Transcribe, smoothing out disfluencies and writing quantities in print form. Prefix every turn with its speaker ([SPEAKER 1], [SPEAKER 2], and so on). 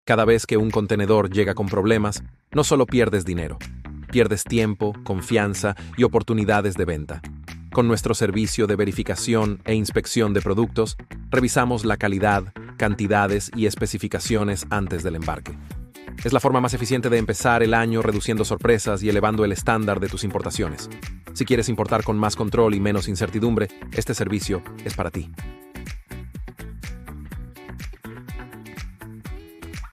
[SPEAKER 1] Cada vez que un contenedor llega con problemas, no solo pierdes dinero, pierdes tiempo, confianza y oportunidades de venta. Con nuestro servicio de verificación e inspección de productos, revisamos la calidad, cantidades y especificaciones antes del embarque. Es la forma más eficiente de empezar el año reduciendo sorpresas y elevando el estándar de tus importaciones. Si quieres importar con más control y menos incertidumbre, este servicio es para ti.